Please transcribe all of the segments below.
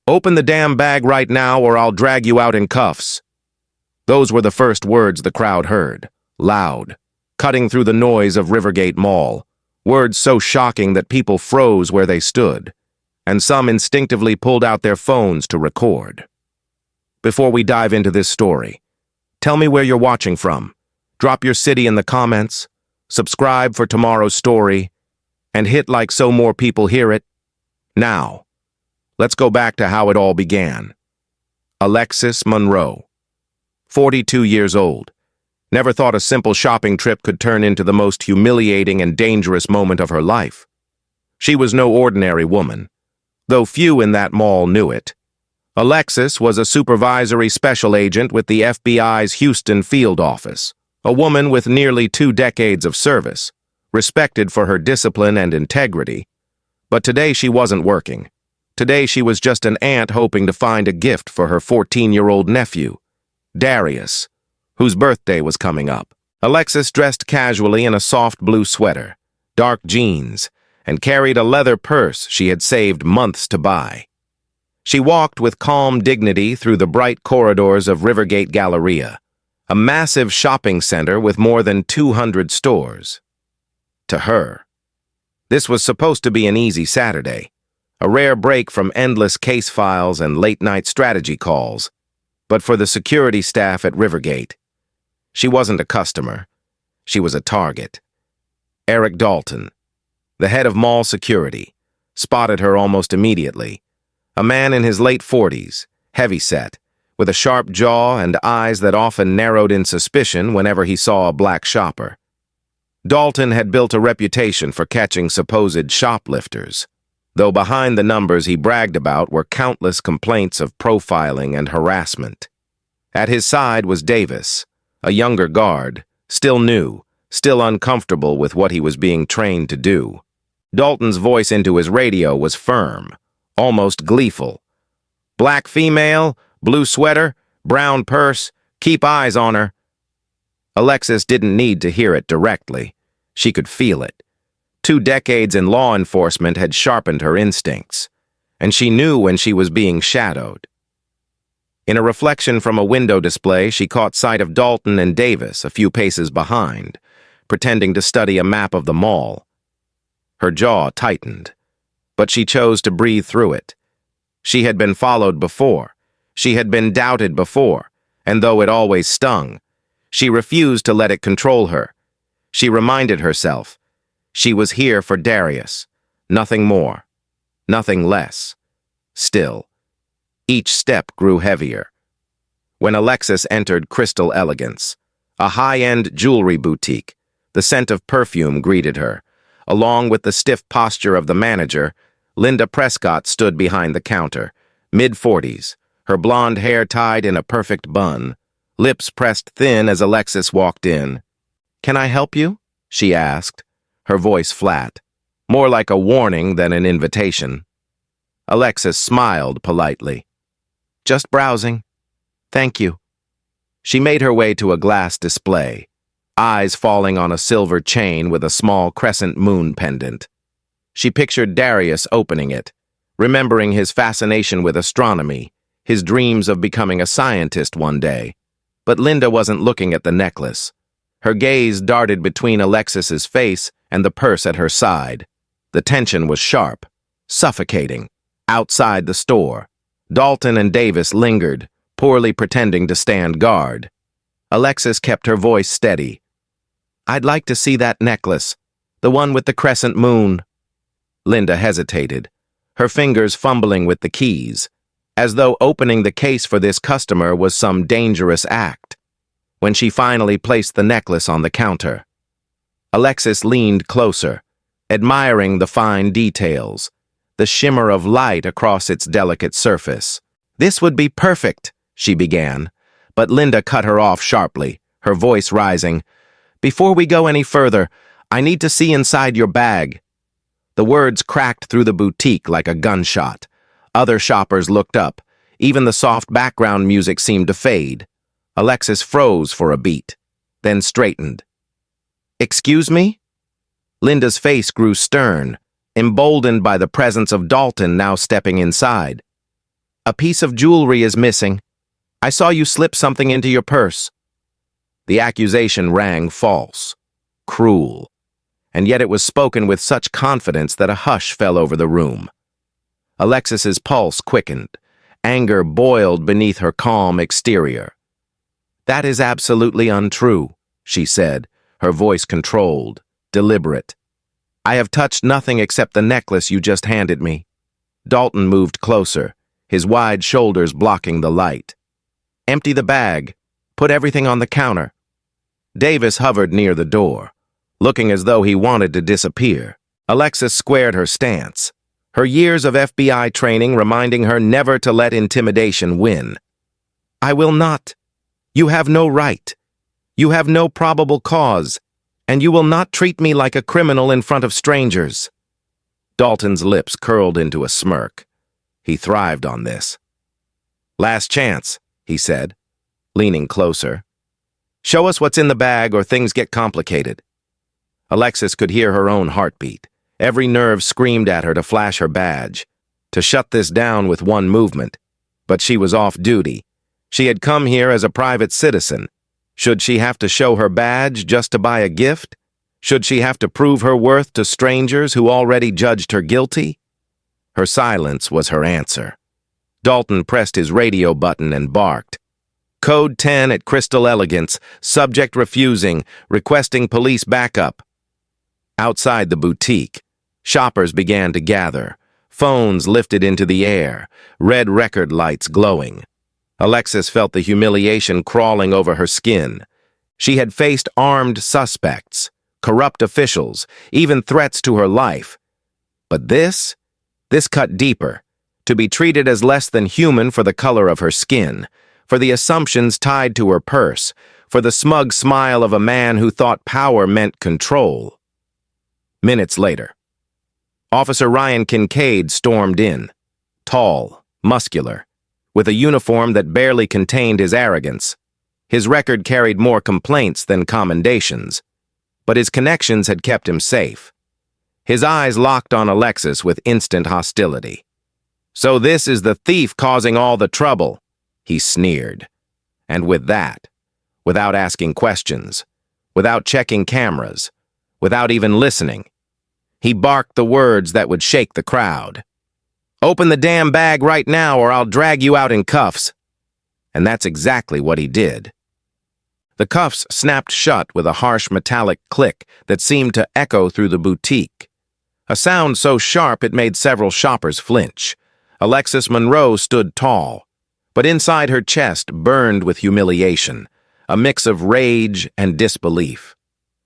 "Open the damn bag right now or I'll drag you out in cuffs." Those were the first words the crowd heard, loud, cutting through the noise of Rivergate Mall, words so shocking that people froze where they stood, and some instinctively pulled out their phones to record. Before we dive into this story, tell me where you're watching from. Drop your city in the comments, subscribe for tomorrow's story, and hit like so more people hear it. Now, let's go back to how it all began. Alexis Monroe, 42 years old, never thought a simple shopping trip could turn into the most humiliating and dangerous moment of her life. She was no ordinary woman, though few in that mall knew it. Alexis was a supervisory special agent with the FBI's Houston field office, a woman with nearly 2 decades of service, respected for her discipline and integrity. But today she wasn't working. Today she was just an aunt hoping to find a gift for her 14-year-old nephew, Darius, whose birthday was coming up. Alexis dressed casually in a soft blue sweater, dark jeans, and carried a leather purse she had saved months to buy. She walked with calm dignity through the bright corridors of Rivergate Galleria, a massive shopping center with more than 200 stores. To her, this was supposed to be an easy Saturday, a rare break from endless case files and late-night strategy calls. But for the security staff at Rivergate, she wasn't a customer. She was a target. Eric Dalton, the head of mall security, spotted her almost immediately. A man in his late 40s, heavy-set, with a sharp jaw and eyes that often narrowed in suspicion whenever he saw a black shopper. Dalton had built a reputation for catching supposed shoplifters, though behind the numbers he bragged about were countless complaints of profiling and harassment. At his side was Davis, a younger guard, still new, still uncomfortable with what he was being trained to do. Dalton's voice into his radio was firm, almost gleeful. "Black female, blue sweater, brown purse, keep eyes on her." Alexis didn't need to hear it directly. She could feel it. 2 decades in law enforcement had sharpened her instincts, and she knew when she was being shadowed. In a reflection from a window display, she caught sight of Dalton and Davis a few paces behind, pretending to study a map of the mall. Her jaw tightened, but she chose to breathe through it. She had been followed before. She had been doubted before, and though it always stung, she refused to let it control her. She reminded herself, she was here for Darius, nothing more, nothing less. Still, each step grew heavier. When Alexis entered Crystal Elegance, a high-end jewelry boutique, the scent of perfume greeted her. Along with the stiff posture of the manager, Linda Prescott stood behind the counter, mid-40s, her blonde hair tied in a perfect bun, lips pressed thin as Alexis walked in. "Can I help you?" she asked, her voice flat, more like a warning than an invitation. Alexis smiled politely. "Just browsing. Thank you." She made her way to a glass display, eyes falling on a silver chain with a small crescent moon pendant. She pictured Darius opening it, remembering his fascination with astronomy, his dreams of becoming a scientist one day. But Linda wasn't looking at the necklace. Her gaze darted between Alexis's face and the purse at her side. The tension was sharp, suffocating. Outside the store, Dalton and Davis lingered, poorly pretending to stand guard. Alexis kept her voice steady. "I'd like to see that necklace, the one with the crescent moon." Linda hesitated, her fingers fumbling with the keys, as though opening the case for this customer was some dangerous act. When she finally placed the necklace on the counter, Alexis leaned closer, admiring the fine details, the shimmer of light across its delicate surface. "This would be perfect," she began, but Linda cut her off sharply, her voice rising. "Before we go any further, I need to see inside your bag." The words cracked through the boutique like a gunshot. Other shoppers looked up. Even the soft background music seemed to fade. Alexis froze for a beat, then straightened. "Excuse me?" Linda's face grew stern, emboldened by the presence of Dalton now stepping inside. A piece of jewelry is missing. I saw you slip something into your purse. The accusation rang false, cruel, and yet it was spoken with such confidence that a hush fell over the room. Alexis's pulse quickened. Anger boiled beneath her calm exterior. "That is absolutely untrue," she said, her voice controlled, deliberate. "I have touched nothing except the necklace you just handed me." Dalton moved closer, his wide shoulders blocking the light. "Empty the bag. Put everything on the counter." Davis hovered near the door, looking as though he wanted to disappear. Alexis squared her stance, her years of FBI training reminding her never to let intimidation win. "I will not. You have no right. You have no probable cause, and you will not treat me like a criminal in front of strangers." Dalton's lips curled into a smirk. He thrived on this. "Last chance," he said, leaning closer. "Show us what's in the bag or things get complicated." Alexis could hear her own heartbeat. Every nerve screamed at her to flash her badge, to shut this down with one movement. But she was off duty. She had come here as a private citizen. Should she have to show her badge just to buy a gift? Should she have to prove her worth to strangers who already judged her guilty? Her silence was her answer. Dalton pressed his radio button and barked. "Code 10 at Crystal Elegance, subject refusing, requesting police backup." Outside the boutique, shoppers began to gather, phones lifted into the air, red record lights glowing. Alexis felt the humiliation crawling over her skin. She had faced armed suspects, corrupt officials, even threats to her life. But this cut deeper, to be treated as less than human for the color of her skin, for the assumptions tied to her purse, for the smug smile of a man who thought power meant control. Minutes later, Officer Ryan Kincaid stormed in, tall, muscular, with a uniform that barely contained his arrogance. His record carried more complaints than commendations, but his connections had kept him safe. His eyes locked on Alexis with instant hostility. "So this is the thief causing all the trouble," he sneered. And with that, without asking questions, without checking cameras, without even listening, he barked the words that would shake the crowd. "Open the damn bag right now or I'll drag you out in cuffs." And that's exactly what he did. The cuffs snapped shut with a harsh metallic click that seemed to echo through the boutique. A sound so sharp it made several shoppers flinch. Alexis Monroe stood tall, but inside her chest burned with humiliation, a mix of rage and disbelief.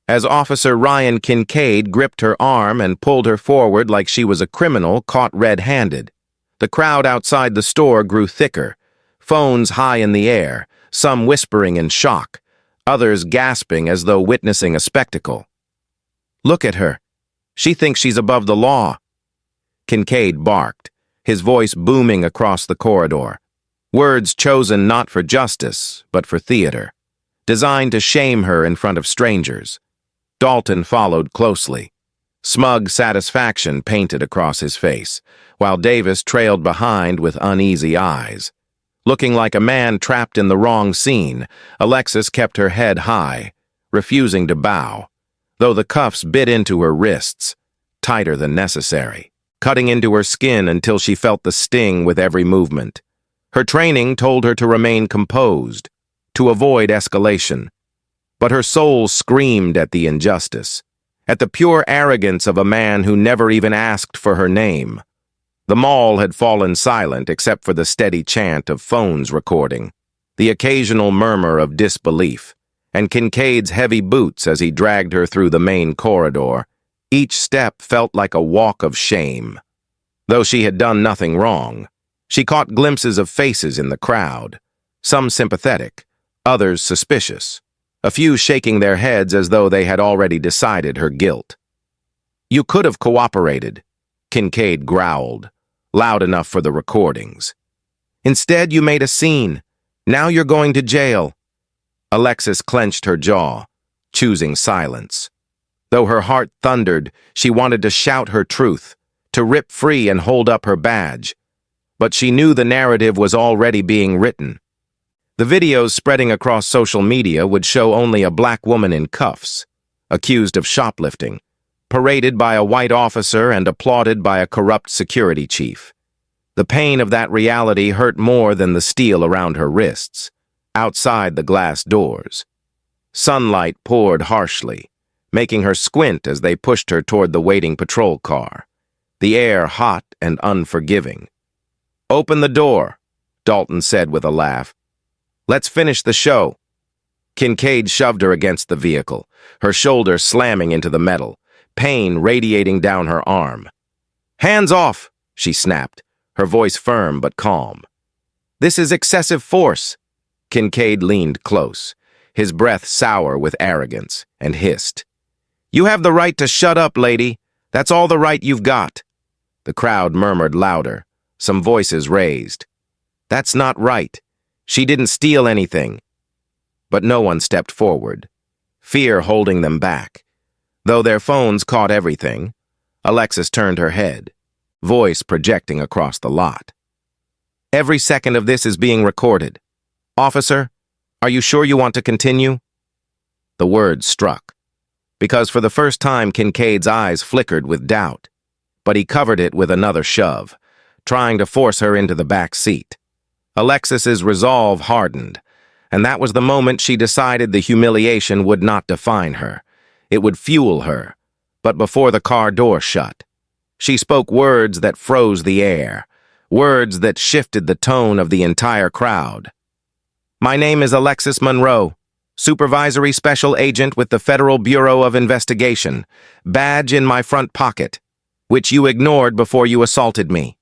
As Officer Ryan Kincaid gripped her arm and pulled her forward like she was a criminal caught red-handed, the crowd outside the store grew thicker, phones high in the air, some whispering in shock, others gasping as though witnessing a spectacle. "Look at her. She thinks she's above the law." Kincaid barked, his voice booming across the corridor. Words chosen not for justice, but for theater, designed to shame her in front of strangers. Dalton followed closely. Smug satisfaction painted across his face, while Davis trailed behind with uneasy eyes. Looking like a man trapped in the wrong scene, Alexis kept her head high, refusing to bow, though the cuffs bit into her wrists, tighter than necessary, cutting into her skin until she felt the sting with every movement. Her training told her to remain composed, to avoid escalation. But her soul screamed at the injustice, at the pure arrogance of a man who never even asked for her name. The mall had fallen silent except for the steady chant of phones recording, the occasional murmur of disbelief, and Kincaid's heavy boots as he dragged her through the main corridor. Each step felt like a walk of shame. Though she had done nothing wrong, she caught glimpses of faces in the crowd, some sympathetic, others suspicious, a few shaking their heads as though they had already decided her guilt. "You could have cooperated," Kincaid growled, loud enough for the recordings. "Instead, you made a scene. Now you're going to jail." Alexis clenched her jaw, choosing silence. Though her heart thundered, she wanted to shout her truth, to rip free and hold up her badge. but she knew the narrative was already being written. The videos spreading across social media would show only a black woman in cuffs, accused of shoplifting, paraded by a white officer and applauded by a corrupt security chief. The pain of that reality hurt more than the steel around her wrists, outside the glass doors. Sunlight poured harshly, making her squint as they pushed her toward the waiting patrol car, the air hot and unforgiving. "Open the door," Dalton said with a laugh. "Let's finish the show." Kincaid shoved her against the vehicle, her shoulder slamming into the metal, pain radiating down her arm. "Hands off," she snapped, her voice firm but calm. "This is excessive force." Kincaid leaned close, his breath sour with arrogance, and hissed, "You have the right to shut up, lady. That's all the right you've got." The crowd murmured louder, some voices raised. "That's not right. She didn't steal anything." But no one stepped forward, fear holding them back. Though their phones caught everything, Alexis turned her head, voice projecting across the lot. "Every second of this is being recorded. Officer, are you sure you want to continue?" The words struck, because for the first time Kincaid's eyes flickered with doubt, but he covered it with another shove, trying to force her into the back seat. Alexis's resolve hardened, and that was the moment she decided the humiliation would not define her. It would fuel her. But before the car door shut, she spoke words that froze the air, words that shifted the tone of the entire crowd. "My name is Alexis Monroe, Supervisory Special Agent with the Federal Bureau of Investigation, badge in my front pocket, which you ignored before you assaulted me."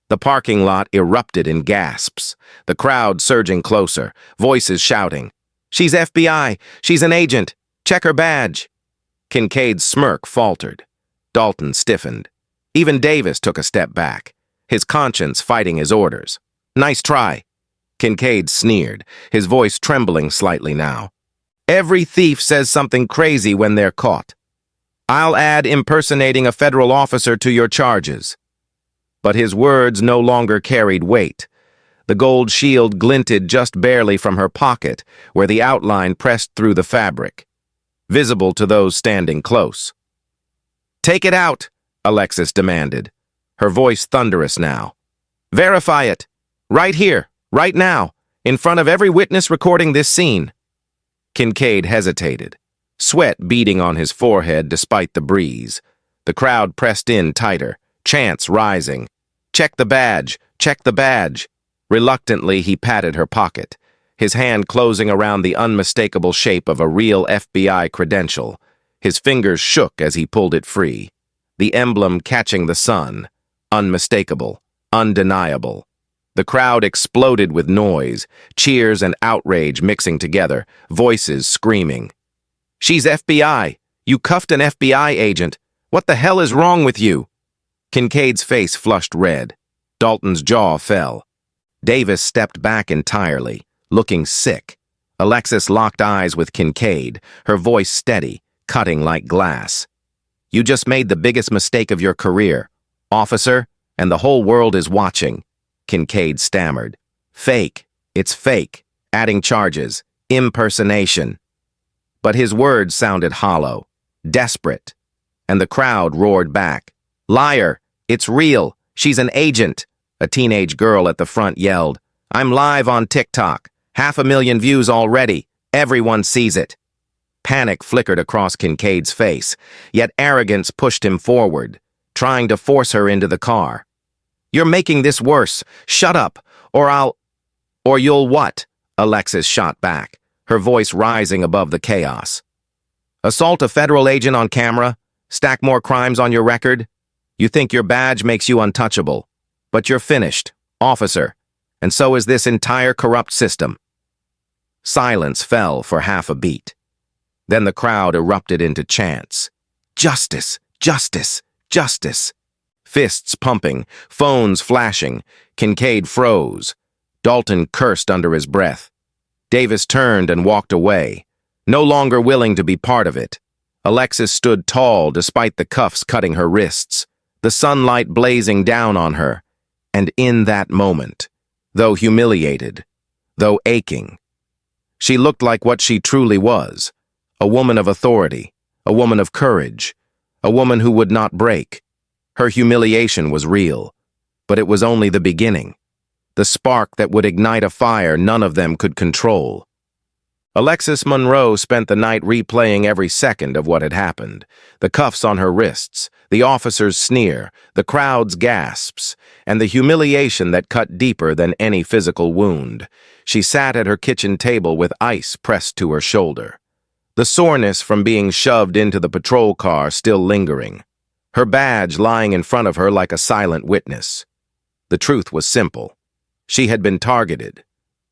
The parking lot erupted in gasps, the crowd surging closer, voices shouting, "She's FBI! She's an agent! Check her badge!" Kincaid's smirk faltered. Dalton stiffened. Even Davis took a step back, his conscience fighting his orders. "Nice try." Kincaid sneered, his voice trembling slightly now. "Every thief says something crazy when they're caught. I'll add impersonating a federal officer to your charges." But his words no longer carried weight. The gold shield glinted just barely from her pocket, where the outline pressed through the fabric, visible to those standing close. "Take it out," Alexis demanded, her voice thunderous now. "Verify it. Right here, right now, in front of every witness recording this scene." Kincaid hesitated, sweat beading on his forehead despite the breeze. The crowd pressed in tighter, chants rising. "Check the badge, check the badge." Reluctantly, he patted her pocket, his hand closing around the unmistakable shape of a real FBI credential. His fingers shook as he pulled it free, the emblem catching the sun, unmistakable, undeniable. The crowd exploded with noise, cheers and outrage mixing together, voices screaming. "She's FBI! You cuffed an FBI agent! What the hell is wrong with you?" Kincaid's face flushed red. Dalton's jaw fell. Davis stepped back entirely, looking sick. Alexis locked eyes with Kincaid, her voice steady, cutting like glass. "You just made the biggest mistake of your career, officer, and the whole world is watching," Kincaid stammered. "Fake. It's fake. Adding charges. Impersonation." But his words sounded hollow, desperate, and the crowd roared back. "Liar! It's real! She's an agent!" A teenage girl at the front yelled. "I'm live on TikTok. 500,000 views already. Everyone sees it." Panic flickered across Kincaid's face, yet arrogance pushed him forward, trying to force her into the car. "You're making this worse. Shut up, or you'll what?" Alexis shot back, her voice rising above the chaos. "Assault a federal agent on camera? Stack more crimes on your record? You think your badge makes you untouchable, but you're finished, officer, and so is this entire corrupt system." Silence fell for half a beat. Then the crowd erupted into chants. "Justice! Justice! Justice!" Fists pumping, phones flashing. Kincaid froze. Dalton cursed under his breath. Davis turned and walked away, no longer willing to be part of it. Alexis stood tall despite the cuffs cutting her wrists, the sunlight blazing down on her. And in that moment, though humiliated, though aching, she looked like what she truly was, a woman of authority, a woman of courage, a woman who would not break. Her humiliation was real, but it was only the beginning, the spark that would ignite a fire none of them could control. Alexis Monroe spent the night replaying every second of what had happened, the cuffs on her wrists, the officer's sneer, the crowd's gasps, and the humiliation that cut deeper than any physical wound. She sat at her kitchen table with ice pressed to her shoulder, the soreness from being shoved into the patrol car still lingering, her badge lying in front of her like a silent witness. The truth was simple. She had been targeted,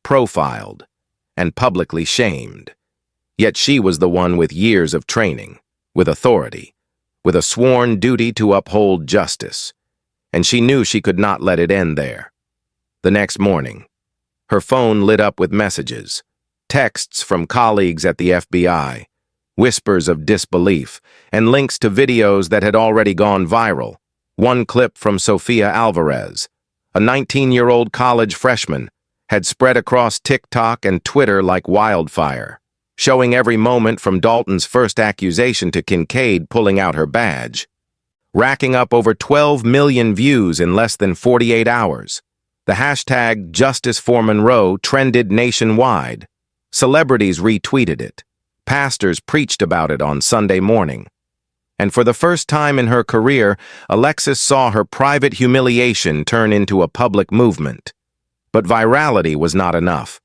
profiled, and publicly shamed. Yet she was the one with years of training, with authority, with a sworn duty to uphold justice. And she knew she could not let it end there. The next morning, her phone lit up with messages, texts from colleagues at the FBI, whispers of disbelief, and links to videos that had already gone viral. One clip from Sofia Alvarez, a 19-year-old college freshman, had spread across TikTok and Twitter like wildfire, showing every moment from Dalton's first accusation to Kincaid pulling out her badge, racking up over 12 million views in less than 48 hours. The hashtag Justice for Monroe trended nationwide. Celebrities retweeted it. Pastors preached about it on Sunday morning. And for the first time in her career, Alexis saw her private humiliation turn into a public movement. But virality was not enough.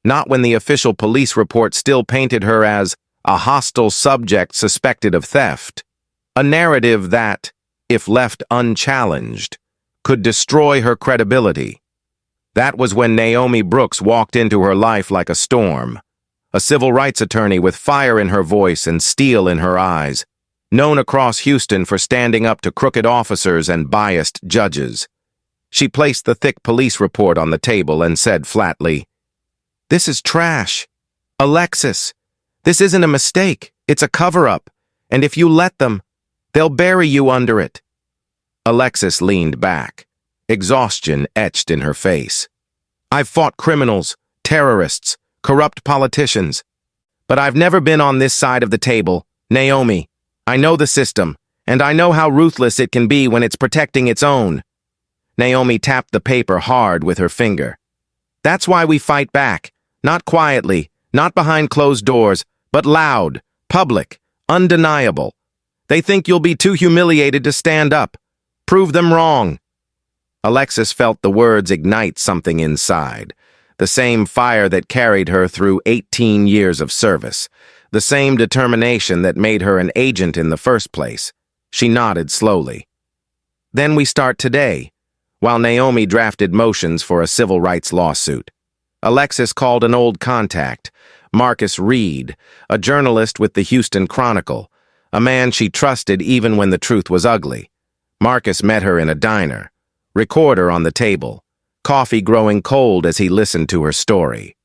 Not when the official police report still painted her as a hostile subject suspected of theft. A narrative that, if left unchallenged, could destroy her credibility. That was when Naomi Brooks walked into her life like a storm. A civil rights attorney with fire in her voice and steel in her eyes, known across Houston for standing up to crooked officers and biased judges. She placed the thick police report on the table and said flatly, "This is trash. Alexis, this isn't a mistake. It's a cover-up. And if you let them, they'll bury you under it." Alexis leaned back, exhaustion etched in her face. "I've fought criminals, terrorists, corrupt politicians. But I've never been on this side of the table. Naomi, I know the system, and I know how ruthless it can be when it's protecting its own." Naomi tapped the paper hard with her finger. "That's why we fight back. Not quietly, not behind closed doors, but loud, public, undeniable. They think you'll be too humiliated to stand up. Prove them wrong." Alexis felt the words ignite something inside, the same fire that carried her through 18 years of service, the same determination that made her an agent in the first place. She nodded slowly. "Then we start today." While Naomi drafted motions for a civil rights lawsuit, Alexis called an old contact, Marcus Reed, a journalist with the Houston Chronicle, a man she trusted even when the truth was ugly. Marcus met her in a diner, recorder on the table, coffee growing cold as he listened to her story.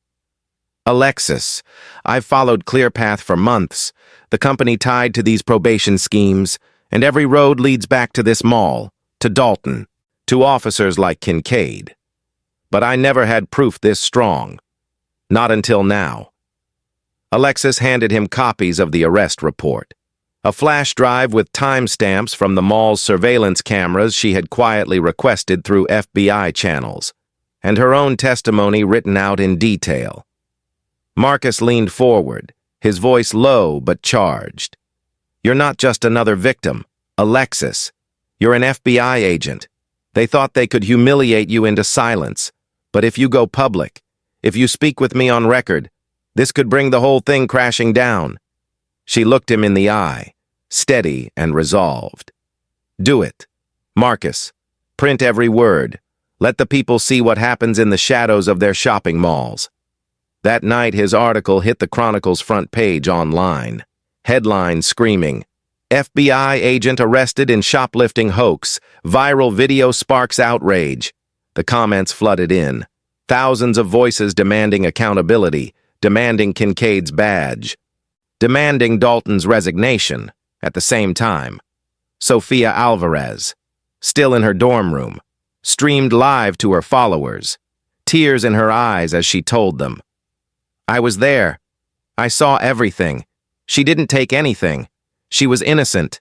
"Alexis, I've followed ClearPath for months, the company tied to these probation schemes, and every road leads back to this mall, to Dalton, to officers like Kincaid. But I never had proof this strong. Not until now." Alexis handed him copies of the arrest report, a flash drive with timestamps from the mall's surveillance cameras she had quietly requested through FBI channels, and her own testimony written out in detail. Marcus leaned forward, his voice low but charged. "You're not just another victim, Alexis. You're an FBI agent. They thought they could humiliate you into silence. But if you go public, if you speak with me on record, this could bring the whole thing crashing down." She looked him in the eye, steady and resolved. "Do it. Marcus, print every word. Let the people see what happens in the shadows of their shopping malls." That night, his article hit the Chronicle's front page online. Headlines screaming, "FBI agent arrested in shoplifting hoax. Viral video sparks outrage." The comments flooded in. Thousands of voices demanding accountability, demanding Kincaid's badge, demanding Dalton's resignation. At the same time, Sofia Alvarez, still in her dorm room, streamed live to her followers, tears in her eyes as she told them. I was there. I saw everything. She didn't take anything. She was innocent.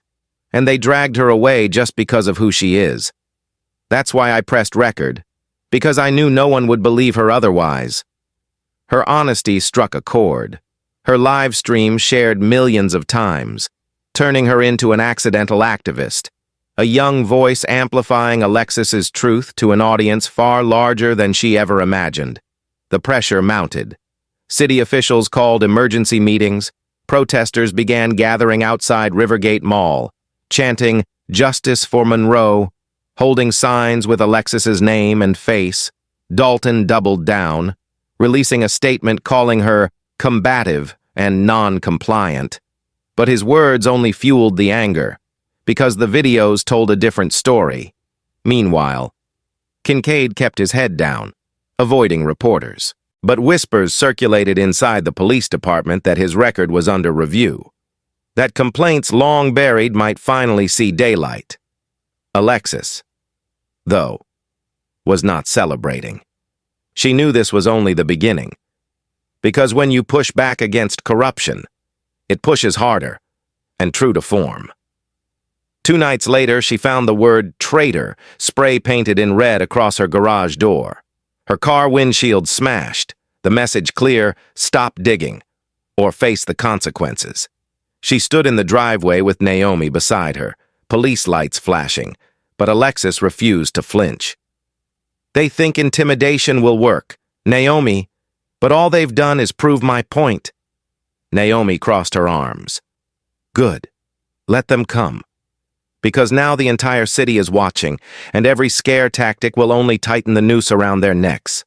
And they dragged her away just because of who she is. That's why I pressed record, because I knew no one would believe her otherwise. Her honesty struck a chord. Her live stream shared millions of times, turning her into an accidental activist, a young voice amplifying Alexis's truth to an audience far larger than she ever imagined. The pressure mounted. City officials called emergency meetings. Protesters began gathering outside Rivergate Mall, chanting, "Justice for Monroe," holding signs with Alexis's name and face. Dalton doubled down, releasing a statement calling her combative and non-compliant. But his words only fueled the anger, because the videos told a different story. Meanwhile, Kincaid kept his head down, avoiding reporters. But whispers circulated inside the police department that his record was under review, that complaints long buried might finally see daylight. Alexis, though, was not celebrating. She knew this was only the beginning, because when you push back against corruption, it pushes harder, and true to form. 2 nights later, she found the word traitor spray-painted in red across her garage door. Her car windshield smashed, the message clear, "Stop digging," or face the consequences. She stood in the driveway with Naomi beside her, police lights flashing, but Alexis refused to flinch. "They think intimidation will work, Naomi, but all they've done is prove my point." Naomi crossed her arms. "Good. Let them come. Because now the entire city is watching, and every scare tactic will only tighten the noose around their necks."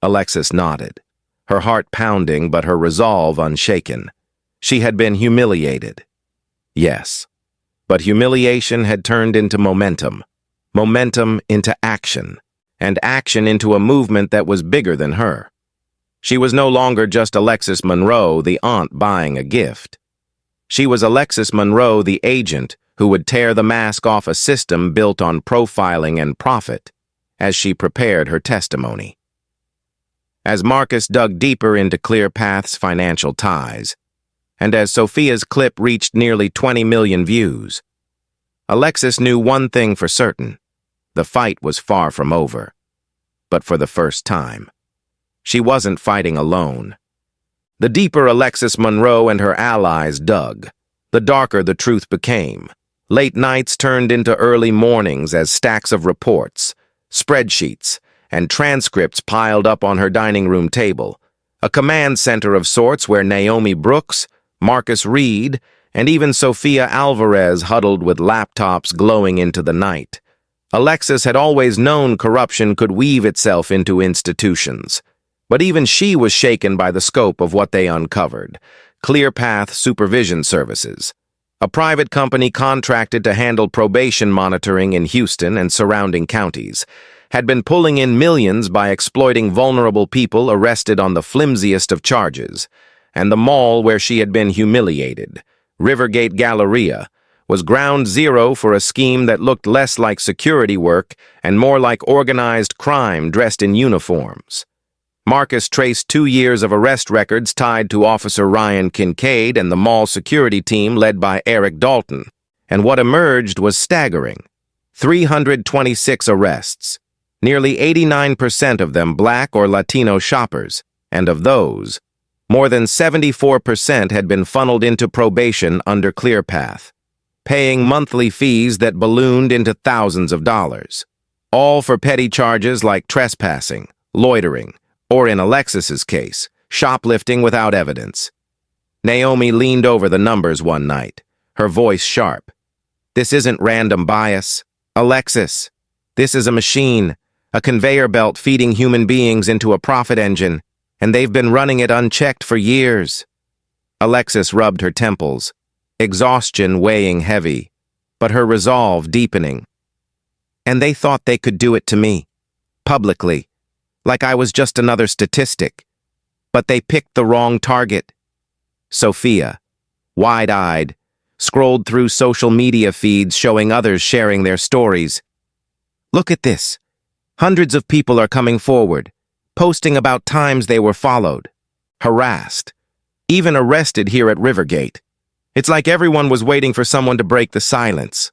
Alexis nodded, her heart pounding but her resolve unshaken. She had been humiliated. Yes, but humiliation had turned into momentum, momentum into action, and action into a movement that was bigger than her. She was no longer just Alexis Monroe, the aunt buying a gift. She was Alexis Monroe, the agent who would tear the mask off a system built on profiling and profit, as she prepared her testimony. As Marcus dug deeper into ClearPath's financial ties, and as Sophia's clip reached nearly 20 million views, Alexis knew one thing for certain: the fight was far from over. But for the first time, she wasn't fighting alone. The deeper Alexis Monroe and her allies dug, the darker the truth became. Late nights turned into early mornings as stacks of reports, spreadsheets, and transcripts piled up on her dining room table, a command center of sorts where Naomi Brooks, Marcus Reed, and even Sophia Alvarez huddled with laptops glowing into the night. Alexis had always known corruption could weave itself into institutions, but even she was shaken by the scope of what they uncovered. ClearPath Supervision Services, a private company contracted to handle probation monitoring in Houston and surrounding counties, had been pulling in millions by exploiting vulnerable people arrested on the flimsiest of charges, and the mall where she had been humiliated, Rivergate Galleria, was ground zero for a scheme that looked less like security work and more like organized crime dressed in uniforms. Marcus traced 2 years of arrest records tied to Officer Ryan Kincaid and the mall security team led by Eric Dalton, and what emerged was staggering. 326 arrests, nearly 89% of them Black or Latino shoppers, and of those, more than 74% had been funneled into probation under ClearPath, paying monthly fees that ballooned into thousands of dollars, all for petty charges like trespassing, loitering, or in Alexis's case, shoplifting without evidence. Naomi leaned over the numbers one night, her voice sharp. "This isn't random bias, Alexis. This is a machine, a conveyor belt feeding human beings into a profit engine, and they've been running it unchecked for years." Alexis rubbed her temples, exhaustion weighing heavy, but her resolve deepening. "And they thought they could do it to me, publicly, like I was just another statistic. But they picked the wrong target." Sophia, wide-eyed, scrolled through social media feeds showing others sharing their stories. Look at this. Hundreds of people are coming forward, posting about times they were followed, harassed, even arrested here at Rivergate. It's like everyone was waiting for someone to break the silence.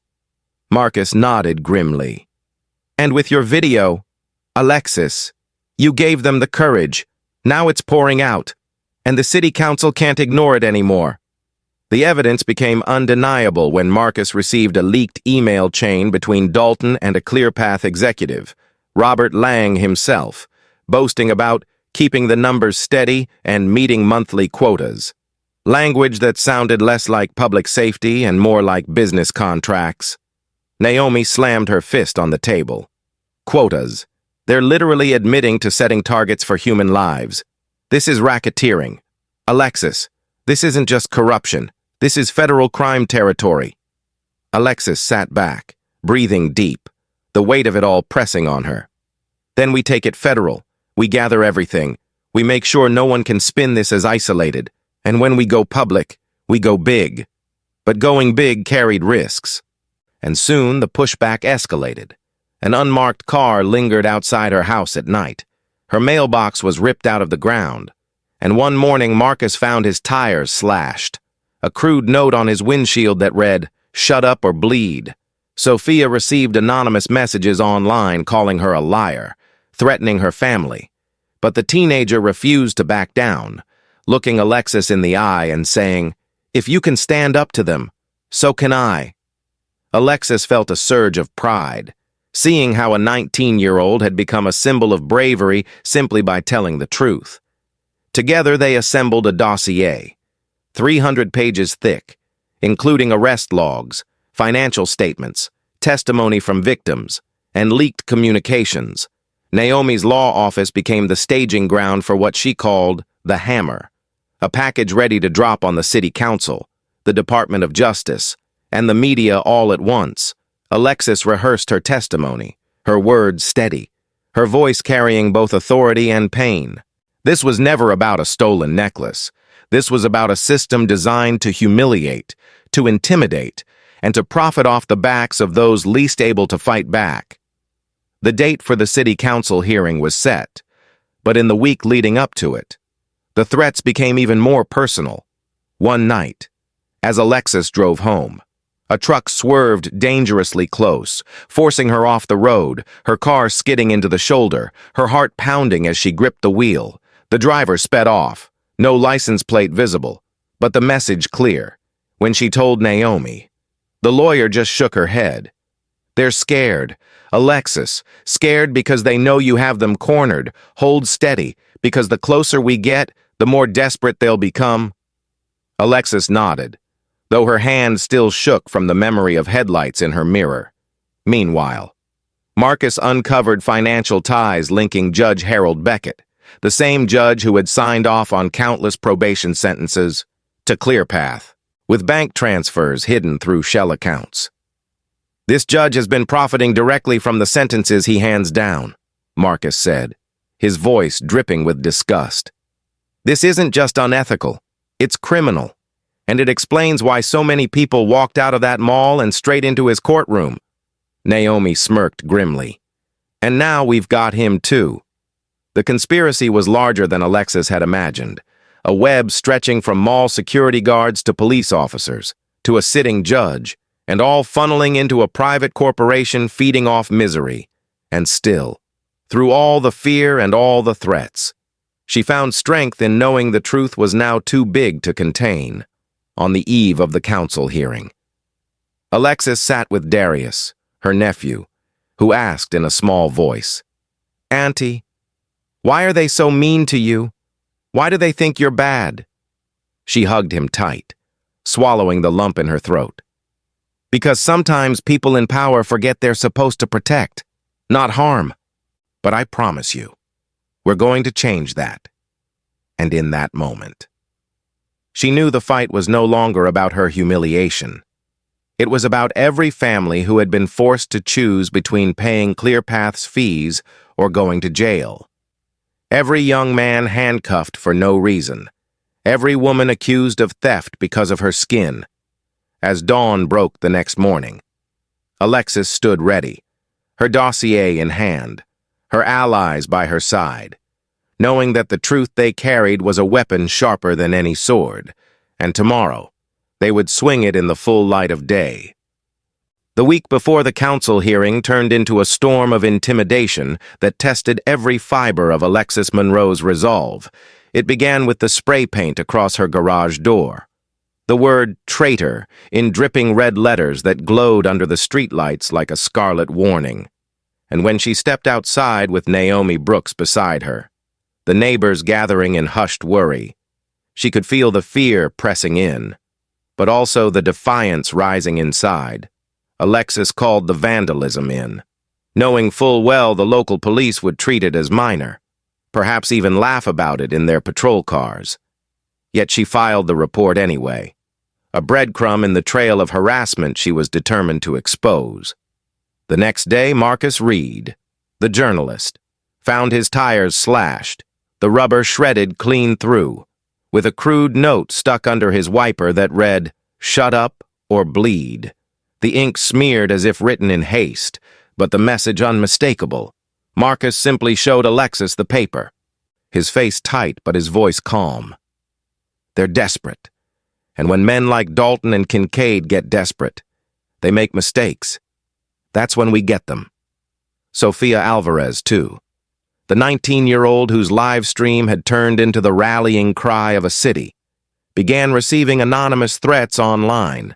Marcus nodded grimly. And with your video, Alexis, you gave them the courage. Now it's pouring out, and the city council can't ignore it anymore. The evidence became undeniable when Marcus received a leaked email chain between Dalton and a ClearPath executive, Robert Lang himself, boasting about keeping the numbers steady and meeting monthly quotas. Language that sounded less like public safety and more like business contracts. Naomi slammed her fist on the table. Quotas. They're literally admitting to setting targets for human lives. This is racketeering. Alexis, this isn't just corruption. This is federal crime territory. Alexis sat back, breathing deep, the weight of it all pressing on her. Then we take it federal. We gather everything. We make sure no one can spin this as isolated. And when we go public, we go big. But going big carried risks. And soon the pushback escalated. An unmarked car lingered outside her house at night. Her mailbox was ripped out of the ground. And one morning Marcus found his tires slashed. A crude note on his windshield that read, "Shut up or bleed." Sophia received anonymous messages online calling her a liar, threatening her family. But the teenager refused to back down, looking Alexis in the eye and saying, "If you can stand up to them, so can I." Alexis felt a surge of pride, seeing how a 19-year-old had become a symbol of bravery simply by telling the truth. Together they assembled a dossier, 300 pages thick, including arrest logs, financial statements, testimony from victims, and leaked communications. Naomi's law office became the staging ground for what she called the hammer, a package ready to drop on the city council, the Department of Justice, and the media all at once. Alexis rehearsed her testimony, her words steady, her voice carrying both authority and pain. This was never about a stolen necklace. This was about a system designed to humiliate, to intimidate, and to profit off the backs of those least able to fight back. The date for the city council hearing was set, but in the week leading up to it, the threats became even more personal. One night, as Alexis drove home, a truck swerved dangerously close, forcing her off the road, her car skidding into the shoulder, her heart pounding as she gripped the wheel. The driver sped off, no license plate visible, but the message clear. When she told Naomi, the lawyer just shook her head. They're scared. Alexis, scared because they know you have them cornered. Hold steady, because the closer we get, the more desperate they'll become. Alexis nodded, though her hand still shook from the memory of headlights in her mirror. Meanwhile, Marcus uncovered financial ties linking Judge Harold Beckett, the same judge who had signed off on countless probation sentences, to ClearPath, with bank transfers hidden through shell accounts. This judge has been profiting directly from the sentences he hands down, Marcus said, his voice dripping with disgust. This isn't just unethical, it's criminal, and it explains why so many people walked out of that mall and straight into his courtroom. Naomi smirked grimly. And now we've got him too. The conspiracy was larger than Alexis had imagined, a web stretching from mall security guards to police officers, to a sitting judge, and all funneling into a private corporation feeding off misery. And still, through all the fear and all the threats, she found strength in knowing the truth was now too big to contain. On the eve of the council hearing, Alexis sat with Darius, her nephew, who asked in a small voice, "Auntie, why are they so mean to you? Why do they think you're bad?" She hugged him tight, swallowing the lump in her throat. "Because sometimes people in power forget they're supposed to protect, not harm. But I promise you, we're going to change that." And in that moment, she knew the fight was no longer about her humiliation. It was about every family who had been forced to choose between paying ClearPath's fees or going to jail. Every young man handcuffed for no reason. Every woman accused of theft because of her skin. As dawn broke the next morning, Alexis stood ready, her dossier in hand, her allies by her side, knowing that the truth they carried was a weapon sharper than any sword, and tomorrow they would swing it in the full light of day. The week before the council hearing turned into a storm of intimidation that tested every fiber of Alexis Monroe's resolve. It began with the spray paint across her garage door, the word traitor in dripping red letters that glowed under the streetlights like a scarlet warning. And when she stepped outside with Naomi Brooks beside her, the neighbors gathering in hushed worry, she could feel the fear pressing in, but also the defiance rising inside. Alexis called the vandalism in, knowing full well the local police would treat it as minor, perhaps even laugh about it in their patrol cars. Yet she filed the report anyway, a breadcrumb in the trail of harassment she was determined to expose. The next day, Marcus Reed, the journalist, found his tires slashed, the rubber shredded clean through, with a crude note stuck under his wiper that read, "Shut up or bleed." The ink smeared as if written in haste, but the message unmistakable. Marcus simply showed Alexis the paper, his face tight but his voice calm. They're desperate, and when men like Dalton and Kincaid get desperate, they make mistakes. That's when we get them. Sophia Alvarez, too. The 19-year-old whose live stream had turned into the rallying cry of a city, began receiving anonymous threats online,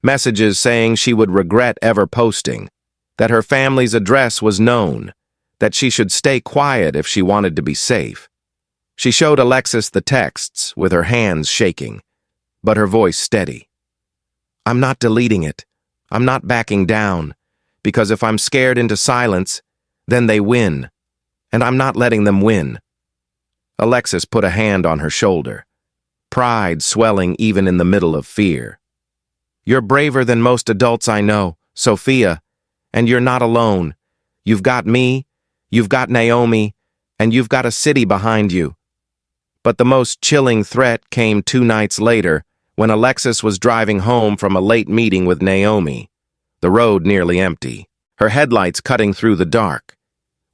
messages saying she would regret ever posting, that her family's address was known, that she should stay quiet if she wanted to be safe. She showed Alexis the texts, with her hands shaking, but her voice steady. "I'm not deleting it. I'm not backing down, because if I'm scared into silence, then they win, and I'm not letting them win." Alexis put a hand on her shoulder, pride swelling even in the middle of fear. "You're braver than most adults I know, Sophia, and you're not alone. You've got me, you've got Naomi, and you've got a city behind you." But the most chilling threat came 2 nights later when Alexis was driving home from a late meeting with Naomi, the road nearly empty, her headlights cutting through the dark,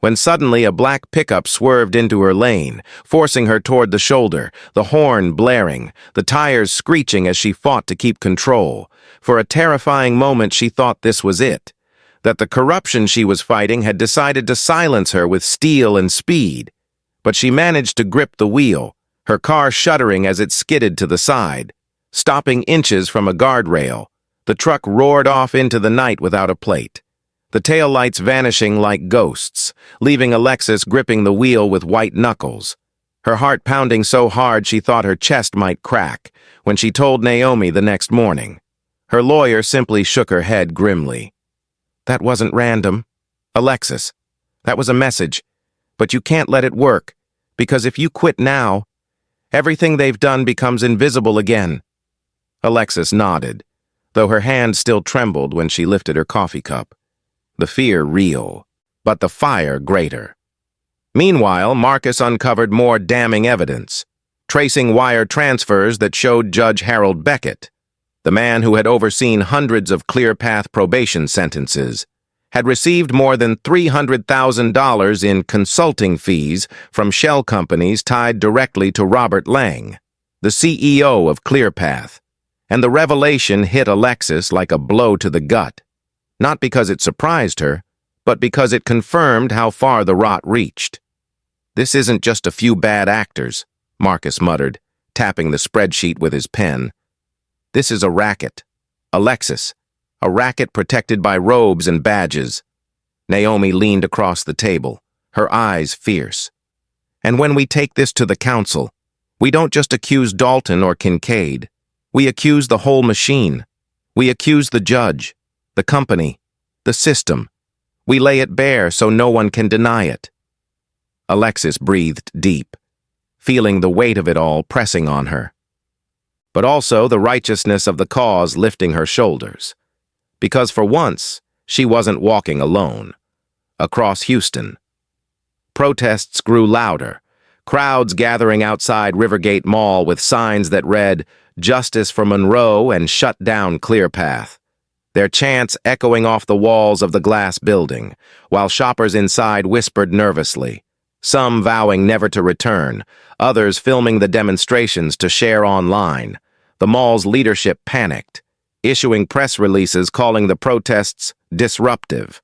when suddenly a black pickup swerved into her lane, forcing her toward the shoulder, the horn blaring, the tires screeching as she fought to keep control. For a terrifying moment she thought this was it, that the corruption she was fighting had decided to silence her with steel and speed. But she managed to grip the wheel, her car shuddering as it skidded to the side. Stopping inches from a guardrail, the truck roared off into the night without a plate, the taillights vanishing like ghosts, leaving Alexis gripping the wheel with white knuckles, her heart pounding so hard she thought her chest might crack when she told Naomi the next morning. Her lawyer simply shook her head grimly. "That wasn't random, Alexis. That was a message, but you can't let it work, because if you quit now, everything they've done becomes invisible again." Alexis nodded, though her hand still trembled when she lifted her coffee cup. The fear real, but the fire greater. Meanwhile, Marcus uncovered more damning evidence, tracing wire transfers that showed Judge Harold Beckett, the man who had overseen hundreds of ClearPath probation sentences, had received more than $300,000 in consulting fees from shell companies tied directly to Robert Lang, the CEO of ClearPath, and the revelation hit Alexis like a blow to the gut, not because it surprised her, but because it confirmed how far the rot reached. "This isn't just a few bad actors," Marcus muttered, tapping the spreadsheet with his pen. "This is a racket. Alexis, a racket protected by robes and badges." Naomi leaned across the table, her eyes fierce. "And when we take this to the council, we don't just accuse Dalton or Kincaid. We accuse the whole machine. We accuse the judge, the company, the system. We lay it bare so no one can deny it." Alexis breathed deep, feeling the weight of it all pressing on her, but also the righteousness of the cause lifting her shoulders. Because for once, she wasn't walking alone. Across Houston, protests grew louder, crowds gathering outside Rivergate Mall with signs that read, "Justice for Monroe" and "Shut down ClearPath." their chants echoing off the walls of the glass building, while shoppers inside whispered nervously, some vowing never to return, others filming the demonstrations to share online. The mall's leadership panicked, issuing press releases calling the protests disruptive.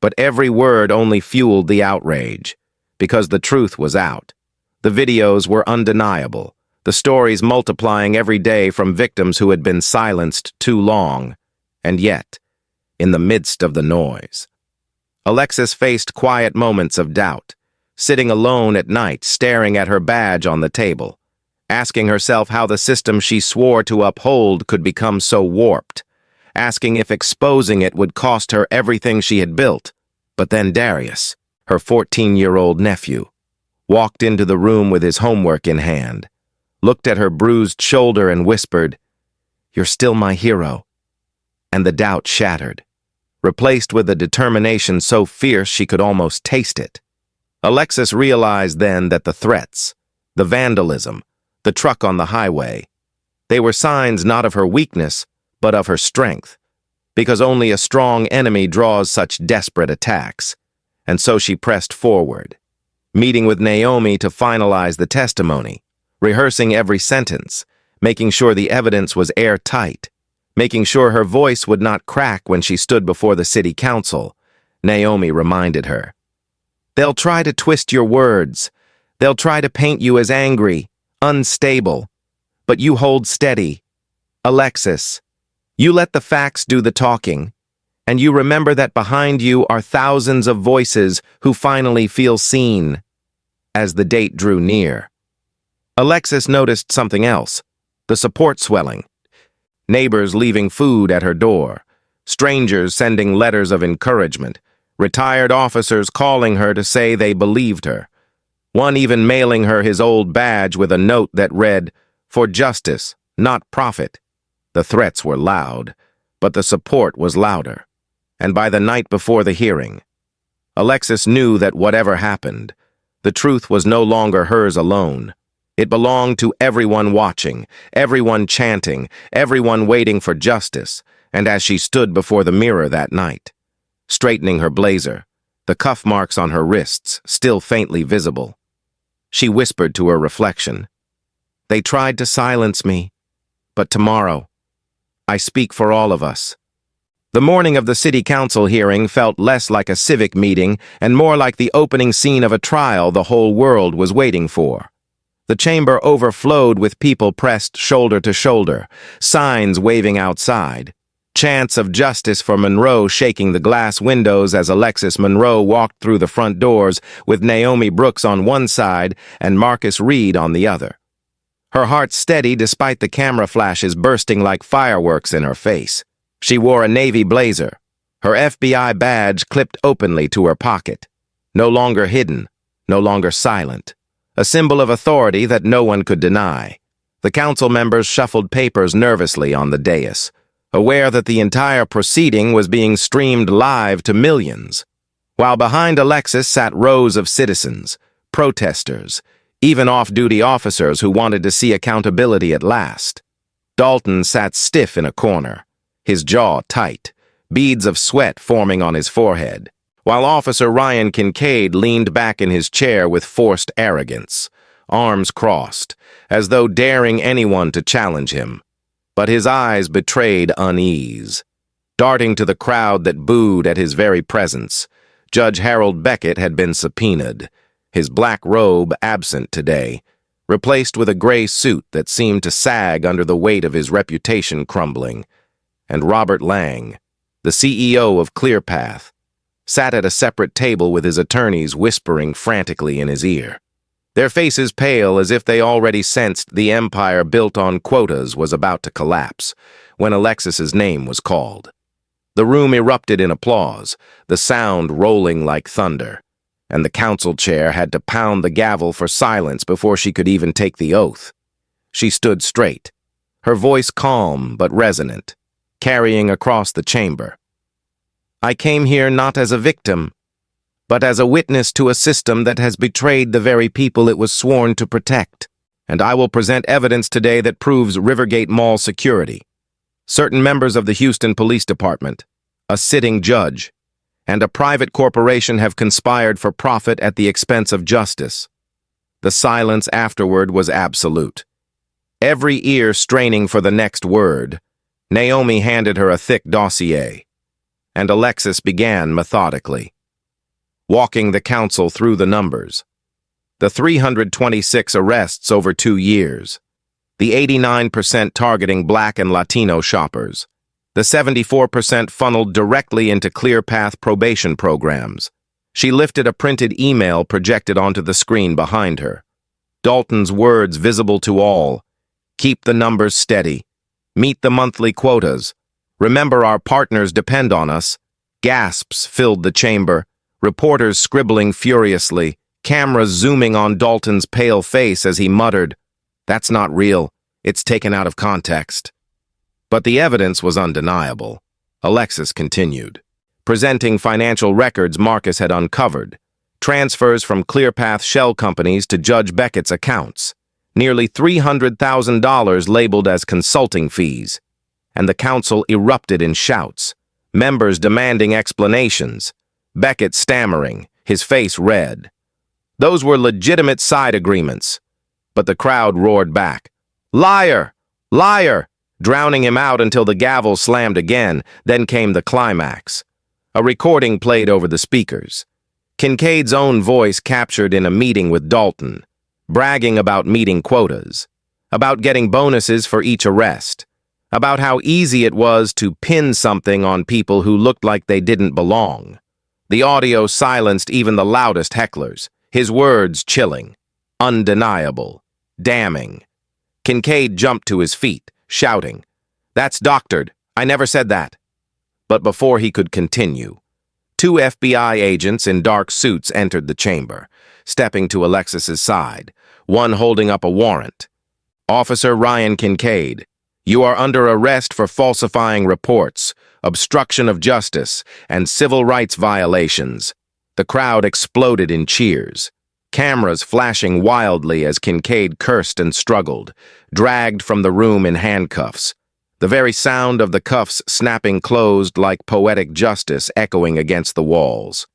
But every word only fueled the outrage, because the truth was out. The videos were undeniable, the stories multiplying every day from victims who had been silenced too long. And yet, in the midst of the noise, Alexis faced quiet moments of doubt, sitting alone at night staring at her badge on the table, asking herself how the system she swore to uphold could become so warped, asking if exposing it would cost her everything she had built. But then Darius, her 14-year-old nephew, walked into the room with his homework in hand, looked at her bruised shoulder and whispered, "You're still my hero." And the doubt shattered, replaced with a determination so fierce she could almost taste it. Alexis realized then that the threats, the vandalism, the truck on the highway, they were signs not of her weakness, but of her strength, because only a strong enemy draws such desperate attacks. And so she pressed forward, meeting with Naomi to finalize the testimony, rehearsing every sentence, making sure the evidence was airtight, making sure her voice would not crack when she stood before the city council. Naomi reminded her, "They'll try to twist your words. They'll try to paint you as angry, unstable. But you hold steady. Alexis, you let the facts do the talking, and you remember that behind you are thousands of voices who finally feel seen." As the date drew near, Alexis noticed something else, the support swelling. Neighbors leaving food at her door, strangers sending letters of encouragement, retired officers calling her to say they believed her, one even mailing her his old badge with a note that read, "For justice, not profit." The threats were loud, but the support was louder. And by the night before the hearing, Alexis knew that whatever happened, the truth was no longer hers alone. It belonged to everyone watching, everyone chanting, everyone waiting for justice. And as she stood before the mirror that night, straightening her blazer, the cuff marks on her wrists still faintly visible, she whispered to her reflection, "They tried to silence me, but tomorrow, I speak for all of us." The morning of the city council hearing felt less like a civic meeting and more like the opening scene of a trial the whole world was waiting for. The chamber overflowed with people pressed shoulder to shoulder, signs waving outside, chants of justice for Monroe shaking the glass windows as Alexis Monroe walked through the front doors with Naomi Brooks on one side and Marcus Reed on the other. Her heart steady despite the camera flashes bursting like fireworks in her face. She wore a navy blazer, her FBI badge clipped openly to her pocket, no longer hidden, no longer silent, a symbol of authority that no one could deny. The council members shuffled papers nervously on the dais, aware that the entire proceeding was being streamed live to millions, while behind Alexis sat rows of citizens, protesters, even off-duty officers who wanted to see accountability at last. Dalton sat stiff in a corner, his jaw tight, beads of sweat forming on his forehead, while Officer Ryan Kincaid leaned back in his chair with forced arrogance, arms crossed, as though daring anyone to challenge him. But his eyes betrayed unease. Darting to the crowd that booed at his very presence, Judge Harold Beckett had been subpoenaed, his black robe absent today, replaced with a gray suit that seemed to sag under the weight of his reputation crumbling. And Robert Lang, the CEO of ClearPath, sat at a separate table with his attorneys whispering frantically in his ear, their faces pale as if they already sensed the empire built on quotas was about to collapse when Alexis's name was called. The room erupted in applause, the sound rolling like thunder, and the council chair had to pound the gavel for silence before she could even take the oath. She stood straight, her voice calm but resonant, carrying across the chamber. "I came here not as a victim, but as a witness to a system that has betrayed the very people it was sworn to protect. And I will present evidence today that proves Rivergate Mall security. certain members of the Houston Police Department, a sitting judge, and a private corporation have conspired for profit at the expense of justice. The silence afterward was absolute. Every ear straining for the next word, Naomi handed her a thick dossier, and Alexis began methodically, walking the counsel through the numbers. The 326 arrests over 2 years, the 89% targeting Black and Latino shoppers, the 74% funneled directly into ClearPath probation programs. She lifted a printed email projected onto the screen behind her. Dalton's words visible to all. Keep the numbers steady. Meet the monthly quotas. Remember our partners depend on us. Gasps filled the chamber, reporters scribbling furiously, cameras zooming on Dalton's pale face as he muttered, "That's not real. It's taken out of context." But the evidence was undeniable. Alexis continued, presenting financial records Marcus had uncovered, transfers from ClearPath shell companies to Judge Beckett's accounts, nearly $300,000 labeled as consulting fees, and the council erupted in shouts, members demanding explanations, Beckett stammering, his face red. Those were legitimate side agreements, but the crowd roared back, "Liar! Liar!" drowning him out until the gavel slammed again. Then came the climax. A recording played over the speakers. Kincaid's own voice captured in a meeting with Dalton, bragging about meeting quotas, about getting bonuses for each arrest, about how easy it was to pin something on people who looked like they didn't belong. The audio silenced even the loudest hecklers, his words chilling, undeniable, damning. Kincaid jumped to his feet, shouting, "That's doctored. I never said that." But before he could continue, 2 FBI agents in dark suits entered the chamber, stepping to Alexis's side, one holding up a warrant. "Officer Ryan Kincaid, you are under arrest for falsifying reports, obstruction of justice, and civil rights violations." The crowd exploded in cheers, cameras flashing wildly as Kincaid cursed and struggled, dragged from the room in handcuffs, the very sound of the cuffs snapping closed like poetic justice echoing against the walls.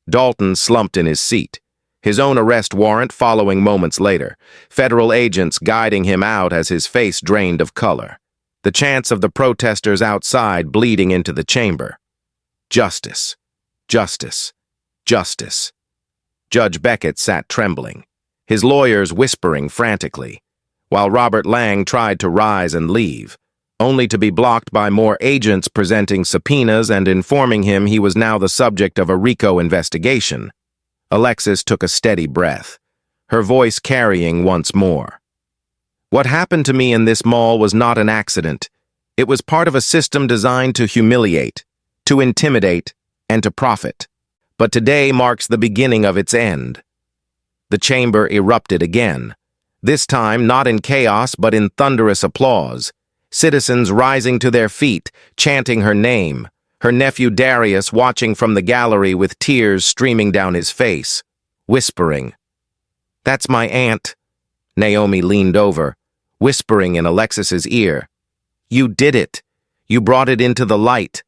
Dalton slumped in his seat, his own arrest warrant following moments later, federal agents guiding him out as his face drained of color, the chants of the protesters outside bleeding into the chamber. Justice, justice, justice. Judge Beckett sat trembling, his lawyers whispering frantically, while Robert Lang tried to rise and leave, only to be blocked by more agents presenting subpoenas and informing him he was now the subject of a RICO investigation. Alexis took a steady breath, her voice carrying once more. "What happened to me in this mall was not an accident. It was part of a system designed to humiliate, to intimidate, and to profit. But today marks the beginning of its end." The chamber erupted again, this time not in chaos but in thunderous applause, citizens rising to their feet, chanting her name, her nephew Darius watching from the gallery with tears streaming down his face, whispering, "That's my aunt." Naomi leaned over, whispering in Alexis's ear, "You did it. You brought it into the light.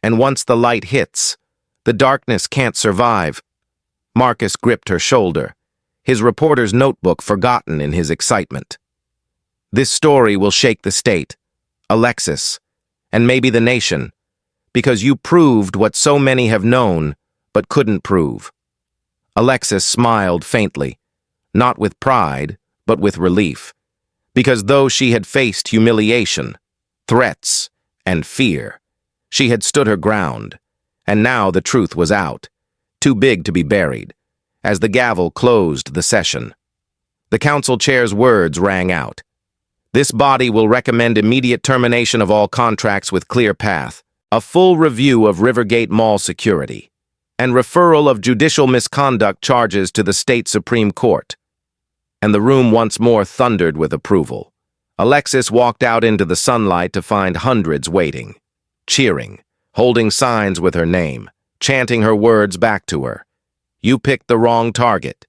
And once the light hits, the darkness can't survive." Marcus gripped her shoulder, his reporter's notebook forgotten in his excitement. "This story will shake the state, Alexis, and maybe the nation, because you proved what so many have known but couldn't prove." Alexis smiled faintly, not with pride, but with relief, because though she had faced humiliation, threats, and fear, she had stood her ground, and now the truth was out, too big to be buried, as the gavel closed the session. The council chair's words rang out. "This body will recommend immediate termination of all contracts with ClearPath, a full review of Rivergate Mall security, and referral of judicial misconduct charges to the state Supreme Court." And the room once more thundered with approval. Alexis walked out into the sunlight to find hundreds waiting, cheering, holding signs with her name, chanting her words back to her. "You picked the wrong target."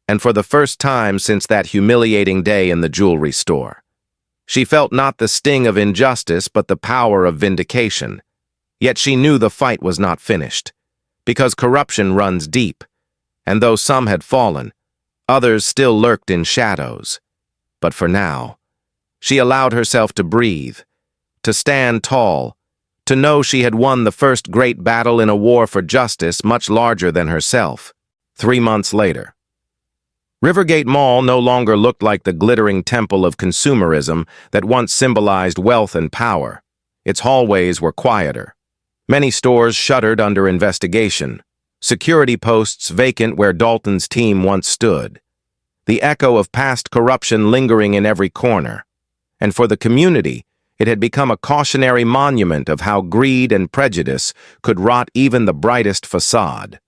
And for the first time since that humiliating day in the jewelry store, She felt not the sting of injustice but the power of vindication. Yet she knew the fight was not finished, because corruption runs deep, and though some had fallen, others still lurked in shadows. But for now, she allowed herself to breathe, to stand tall, to know she had won the first great battle in a war for justice much larger than herself. 3 months later. Rivergate Mall no longer looked like the glittering temple of consumerism that once symbolized wealth and power. Its hallways were quieter. Many stores shuttered under investigation, security posts vacant where Dalton's team once stood, the echo of past corruption lingering in every corner. And for the community, it had become a cautionary monument of how greed and prejudice could rot even the brightest facade.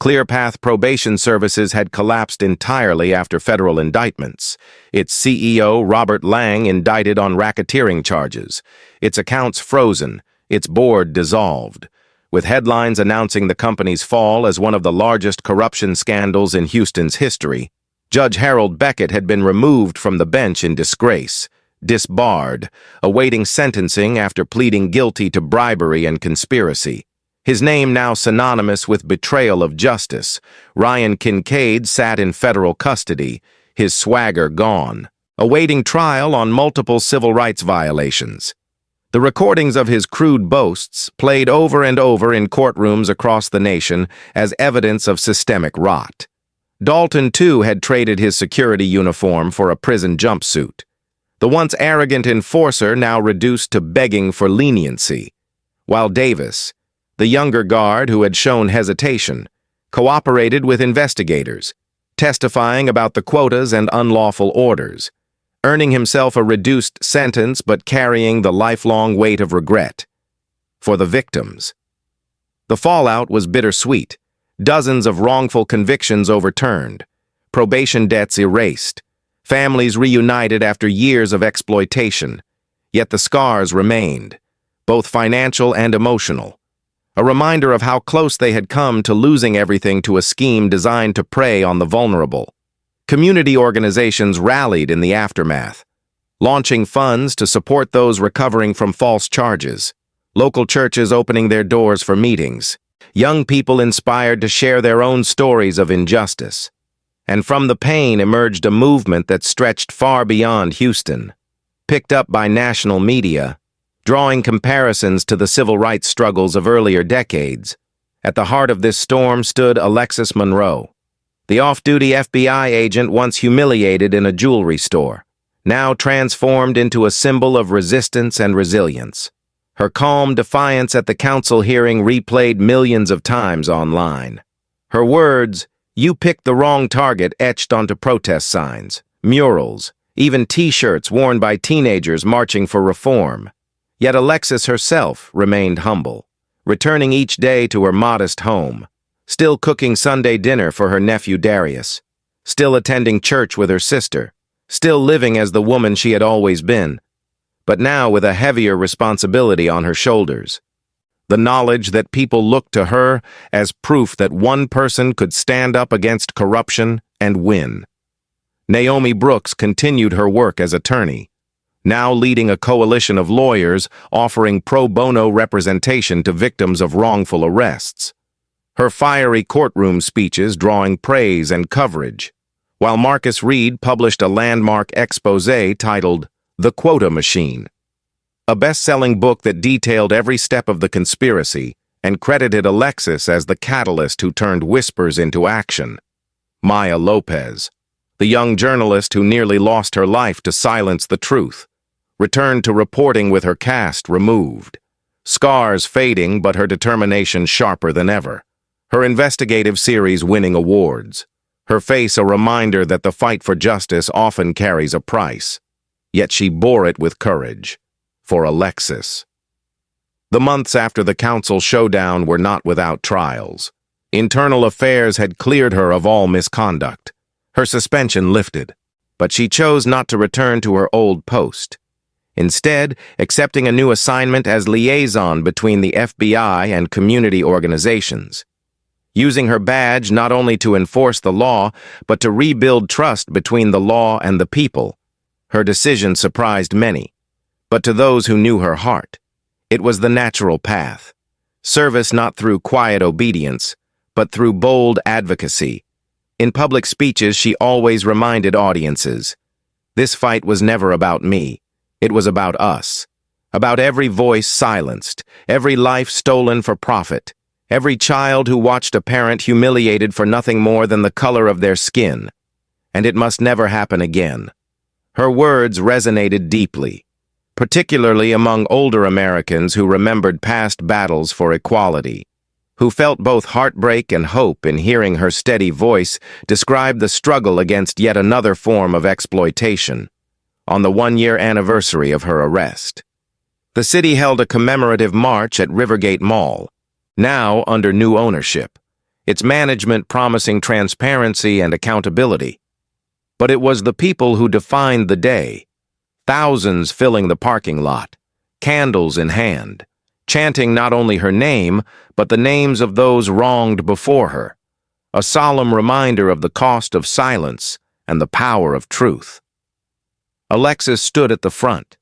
ClearPath Probation Services had collapsed entirely after federal indictments, its CEO, Robert Lang, indicted on racketeering charges, its accounts frozen, its board dissolved, with headlines announcing the company's fall as one of the largest corruption scandals in Houston's history. Judge Harold Beckett had been removed from the bench in disgrace, disbarred, awaiting sentencing after pleading guilty to bribery and conspiracy. His name now synonymous with betrayal of justice, Ryan Kincaid sat in federal custody, his swagger gone, awaiting trial on multiple civil rights violations. The recordings of his crude boasts played over and over in courtrooms across the nation as evidence of systemic rot. Dalton, too, had traded his security uniform for a prison jumpsuit. The once arrogant enforcer now reduced to begging for leniency, while Davis, the younger guard who had shown hesitation, cooperated with investigators, testifying about the quotas and unlawful orders, earning himself a reduced sentence but carrying the lifelong weight of regret. For the victims, the fallout was bittersweet. Dozens of wrongful convictions overturned, probation debts erased, families reunited after years of exploitation. Yet the scars remained, both financial and emotional, a reminder of how close they had come to losing everything to a scheme designed to prey on the vulnerable. Community organizations rallied in the aftermath, launching funds to support those recovering from false charges, local churches opening their doors for meetings, young people inspired to share their own stories of injustice. And from the pain emerged a movement that stretched far beyond Houston, picked up by national media, drawing comparisons to the civil rights struggles of earlier decades. At the heart of this storm stood Alexis Monroe, the off-duty FBI agent once humiliated in a jewelry store, now transformed into a symbol of resistance and resilience. Her calm defiance at the council hearing replayed millions of times online. Her words, "You picked the wrong target," etched onto protest signs, murals, even T-shirts worn by teenagers marching for reform. Yet Alexis herself remained humble, returning each day to her modest home, still cooking Sunday dinner for her nephew Darius, still attending church with her sister, still living as the woman she had always been, but now with a heavier responsibility on her shoulders. The knowledge that people looked to her as proof that one person could stand up against corruption and win. Naomi Brooks continued her work as attorney, now leading a coalition of lawyers offering pro bono representation to victims of wrongful arrests. Her fiery courtroom speeches drawing praise and coverage, while Marcus Reed published a landmark exposé titled The Quota Machine, a best-selling book that detailed every step of the conspiracy and credited Alexis as the catalyst who turned whispers into action. Maya Lopez, the young journalist who nearly lost her life to silence the truth, returned to reporting with her cast removed, scars fading but her determination sharper than ever, her investigative series winning awards, her face a reminder that the fight for justice often carries a price. Yet she bore it with courage. For Alexis. The months after the council showdown were not without trials. Internal affairs had cleared her of all misconduct. Her suspension lifted, but she chose not to return to her old post, instead accepting a new assignment as liaison between the FBI and community organizations, using her badge not only to enforce the law, but to rebuild trust between the law and the people. Her decision surprised many, but to those who knew her heart, it was the natural path. Service not through quiet obedience, but through bold advocacy. In public speeches, she always reminded audiences, "This fight was never about me. It was about us. About every voice silenced, every life stolen for profit, every child who watched a parent humiliated for nothing more than the color of their skin. And it must never happen again." Her words resonated deeply, particularly among older Americans who remembered past battles for equality, who felt both heartbreak and hope in hearing her steady voice describe the struggle against yet another form of exploitation. On the one-year anniversary of her arrest, the city held a commemorative march at Rivergate Mall, now under new ownership, its management promising transparency and accountability. But it was the people who defined the day, thousands filling the parking lot, candles in hand, chanting not only her name, but the names of those wronged before her, a solemn reminder of the cost of silence and the power of truth. Alexis stood at the front,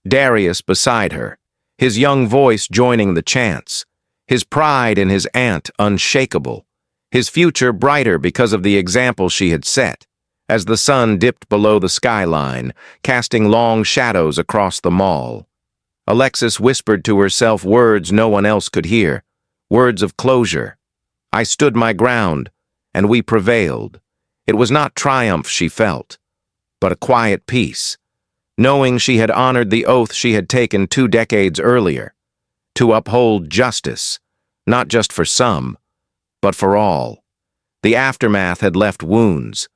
Darius beside her, his young voice joining the chants, his pride in his aunt unshakable, his future brighter because of the example she had set, as the sun dipped below the skyline, casting long shadows across the mall. Alexis whispered to herself words no one else could hear, words of closure. "I stood my ground, and we prevailed." It was not triumph she felt, but a quiet peace, knowing she had honored the oath she had taken 2 decades earlier, to uphold justice, not just for some, but for all. The aftermath had left wounds,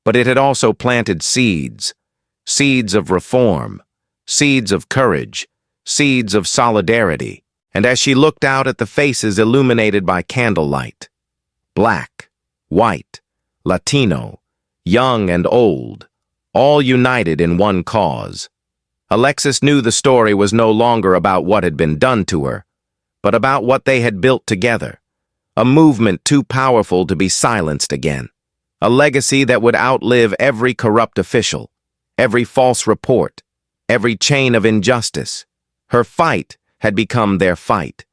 but it had also planted seeds, seeds of reform, seeds of courage, seeds of solidarity. And as she looked out at the faces illuminated by candlelight, black, white, Latino, young and old, all united in one cause, Alexis knew the story was no longer about what had been done to her, but about what they had built together, a movement too powerful to be silenced again, a legacy that would outlive every corrupt official, every false report, every chain of injustice. Her fight had become their fight,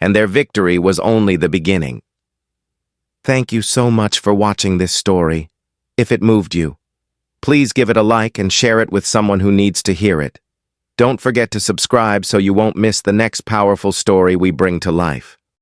and their victory was only the beginning. Thank you so much for watching this story. If it moved you, please give it a like and share it with someone who needs to hear it. Don't forget to subscribe so you won't miss the next powerful story we bring to life.